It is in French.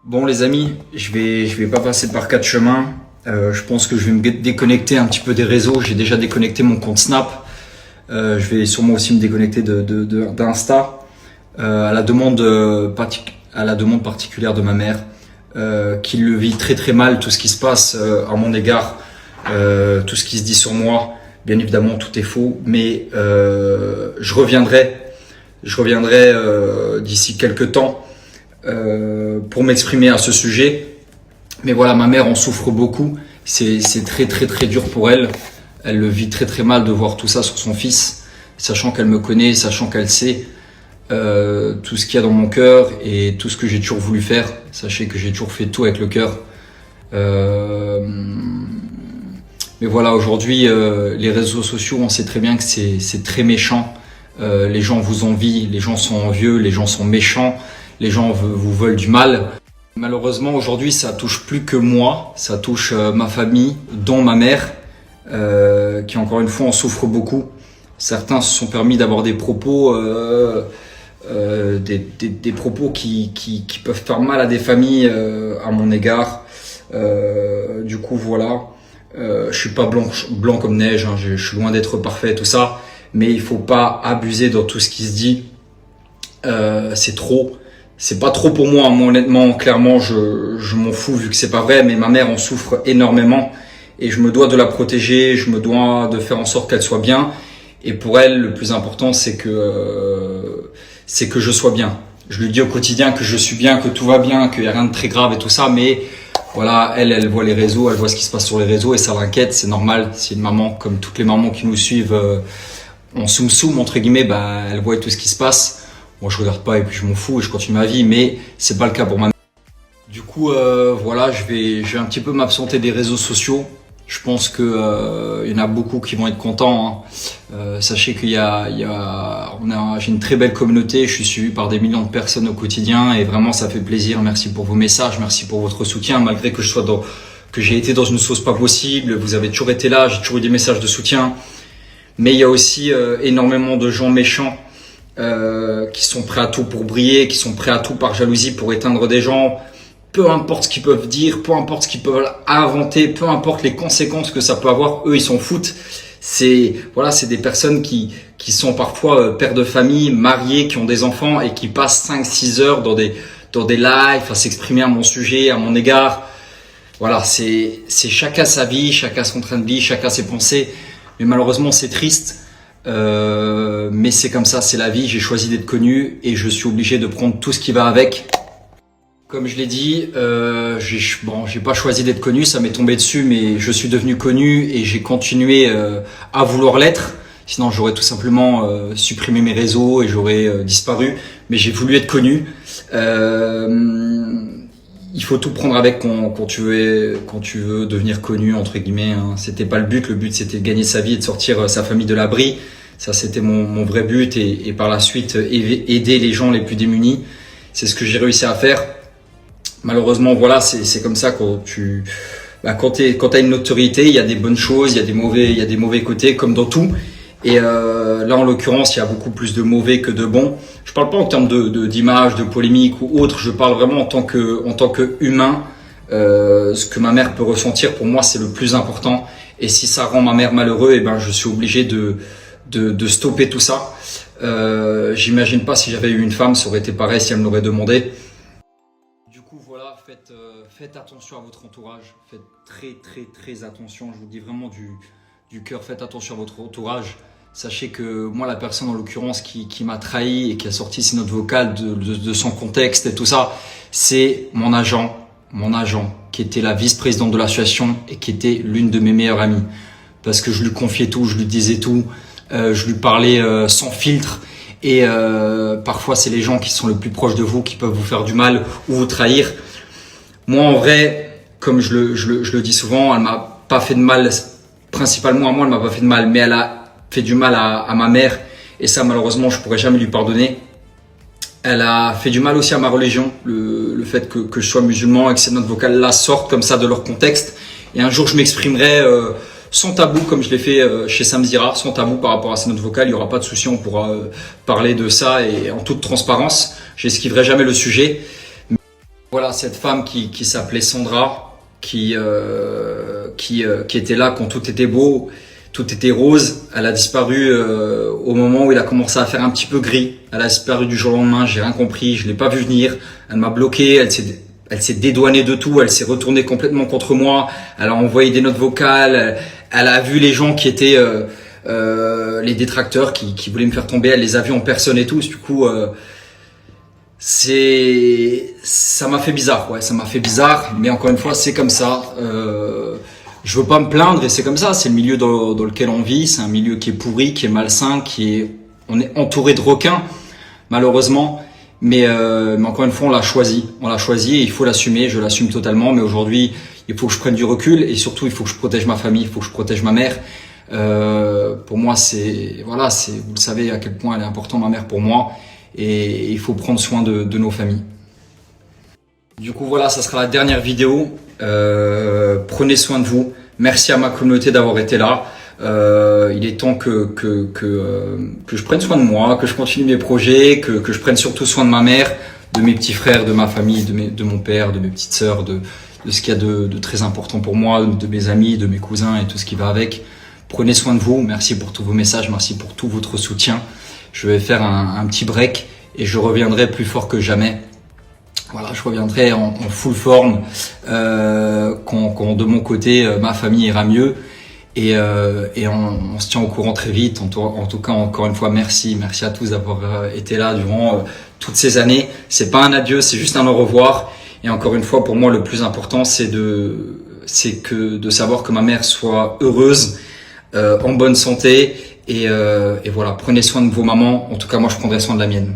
Bon les amis, je vais pas passer par quatre chemins. Je pense que je vais me déconnecter un petit peu des réseaux. J'ai déjà déconnecté mon compte Snap. Je vais sûrement aussi me déconnecter d'Insta à la demande particulière de ma mère, qui le vit très très mal, tout ce qui se passe à mon égard, tout ce qui se dit sur moi. Bien évidemment, tout est faux, mais je reviendrai d'ici quelques temps pour m'exprimer à ce sujet. Mais voilà, ma mère en souffre beaucoup. C'est très très très dur pour elle. Elle le vit très très mal de voir tout ça sur son fils, sachant qu'elle me connaît, sachant qu'elle sait tout ce qu'il y a dans mon cœur et tout ce que j'ai toujours voulu faire. Sachez que j'ai toujours fait tout avec le cœur. Mais voilà, aujourd'hui, les réseaux sociaux, on sait très bien que c'est très méchant. Les gens vous envient, les gens sont envieux, les gens sont méchants, les gens vous veulent du mal. Malheureusement, aujourd'hui, ça touche plus que moi, ça touche ma famille, dont ma mère, qui encore une fois en souffre beaucoup. Certains se sont permis d'avoir des propos, des propos qui peuvent faire mal à des familles à mon égard. Du coup, voilà. Je suis pas blanc comme neige, hein, je suis loin d'être parfait, tout ça. Mais il faut pas abuser dans tout ce qui se dit. C'est trop. C'est pas trop pour moi, moi honnêtement, clairement, je m'en fous vu que c'est pas vrai, mais ma mère en souffre énormément et je me dois de la protéger, je me dois de faire en sorte qu'elle soit bien. Et pour elle, le plus important, c'est que je sois bien. Je lui dis au quotidien que je suis bien, que tout va bien, qu'il y a rien de très grave et tout ça, mais voilà, elle voit les réseaux, elle voit ce qui se passe sur les réseaux et ça l'inquiète, c'est normal. C'est une maman, comme toutes les mamans qui nous suivent, en soum entre guillemets, bah, elle voit tout ce qui se passe. Moi, je regarde pas et puis je m'en fous et je continue ma vie, mais c'est pas le cas pour ma mère. Du coup, voilà, je vais un petit peu m'absenter des réseaux sociaux. Je pense que y en a beaucoup qui vont être contents. Hein. Sachez j'ai une très belle communauté. Je suis suivi par des millions de personnes au quotidien et vraiment, ça fait plaisir. Merci pour vos messages, merci pour votre soutien, malgré que que j'ai été dans une sauce pas possible. Vous avez toujours été là, j'ai toujours eu des messages de soutien. Mais il y a aussi énormément de gens méchants. Qui sont prêts à tout pour briller, qui sont prêts à tout par jalousie pour éteindre des gens, peu importe ce qu'ils peuvent dire, peu importe ce qu'ils peuvent inventer, peu importe les conséquences que ça peut avoir, eux ils s'en foutent. C'est des personnes qui sont parfois pères de famille, mariés, qui ont des enfants et qui passent 5-6 heures dans des lives à s'exprimer à mon sujet, à mon égard. Voilà, c'est chacun sa vie, chacun son train de vie, chacun ses pensées, mais malheureusement c'est triste. Mais c'est comme ça, c'est la vie, j'ai choisi d'être connu et je suis obligé de prendre tout ce qui va avec. Comme je l'ai dit, j'ai pas choisi d'être connu, ça m'est tombé dessus, mais je suis devenu connu et j'ai continué à vouloir l'être. Sinon j'aurais tout simplement supprimé mes réseaux et j'aurais disparu, mais j'ai voulu être connu. Il faut tout prendre avec quand tu veux devenir connu entre guillemets. Hein. C'était pas le but c'était de gagner sa vie et de sortir sa famille de l'abri. Ça c'était mon vrai but et par la suite aider les gens les plus démunis. C'est ce que j'ai réussi à faire. Malheureusement voilà, c'est comme ça quand t'as une notoriété, il y a des bonnes choses, il y a des mauvais côtés comme dans tout. Et là en l'occurrence il y a beaucoup plus de mauvais que de bons. Je parle pas en termes d'image, de polémique ou autre, je parle vraiment en tant que humain. Ce que ma mère peut ressentir pour moi c'est le plus important. Et si ça rend ma mère malheureux, et ben je suis obligé de stopper tout ça. J'imagine pas si j'avais eu une femme, ça aurait été pareil si elle me l'aurait demandé. Du coup voilà, faites attention à votre entourage, faites très très très attention, je vous dis vraiment du cœur, faites attention à votre entourage. Sachez que moi, la personne en l'occurrence qui m'a trahi et qui a sorti ces notes vocales de son contexte et tout ça, c'est mon agent, qui était la vice-présidente de l'association et qui était l'une de mes meilleures amies. Parce que je lui confiais tout, je lui disais tout, je lui parlais sans filtre. Et parfois, c'est les gens qui sont le plus proches de vous qui peuvent vous faire du mal ou vous trahir. Moi, en vrai, comme je le dis souvent, elle m'a pas fait de mal. Principalement à moi, elle m'a pas fait de mal, mais elle a fait du mal à ma mère et ça malheureusement je pourrais jamais lui pardonner. Elle a fait du mal aussi à ma religion, le fait que je sois musulman et que ces notes vocales là sortent comme ça de leur contexte. Et un jour je m'exprimerai sans tabou comme je l'ai fait chez Samzira, sans tabou par rapport à ces notes vocales, il n'y aura pas de souci, on pourra parler de ça et en toute transparence. J'esquiverai jamais le sujet. Voilà, cette femme qui s'appelait Sandra, qui était là quand tout était beau, tout était rose. Elle a disparu au moment où il a commencé à faire un petit peu gris. Elle a disparu du jour au lendemain, j'ai rien compris, je l'ai pas vu venir. Elle m'a bloqué, elle s'est dédouanée de tout, elle s'est retournée complètement contre moi. Elle a envoyé des notes vocales, elle a vu les gens qui étaient les détracteurs qui voulaient me faire tomber, elle les a vus en personne et tout. Du coup, ça m'a fait bizarre, ouais, ça m'a fait bizarre, mais encore une fois, c'est comme ça. Je veux pas me plaindre et c'est comme ça, c'est le milieu dans lequel on vit, c'est un milieu qui est pourri, qui est malsain, on est entouré de requins, malheureusement, mais encore une fois, on l'a choisi et il faut l'assumer, je l'assume totalement, mais aujourd'hui, il faut que je prenne du recul et surtout, il faut que je protège ma famille, il faut que je protège ma mère. Pour moi, vous le savez à quel point elle est importante, ma mère, pour moi. Et il faut prendre soin de nos familles. Du coup voilà, ça sera la dernière vidéo. Prenez soin de vous. Merci à ma communauté d'avoir été là. Il est temps que je prenne soin de moi, que je continue mes projets, que je prenne surtout soin de ma mère, de mes petits frères, de ma famille, de mon père, de mes petites sœurs, de ce qu'il y a de très important pour moi, de mes amis, de mes cousins et tout ce qui va avec. Prenez soin de vous. Merci pour tous vos messages, merci pour tout votre soutien. Je vais faire un petit break et je reviendrai plus fort que jamais. Voilà, je reviendrai en full forme quand de mon côté ma famille ira mieux et on se tient au courant très vite. En tout cas, encore une fois, merci à tous d'avoir été là durant toutes ces années. C'est pas un adieu, c'est juste un au revoir. Et encore une fois, pour moi, le plus important, c'est de savoir que ma mère soit heureuse, en bonne santé. Et voilà, prenez soin de vos mamans. En tout cas, moi, je prendrai soin de la mienne.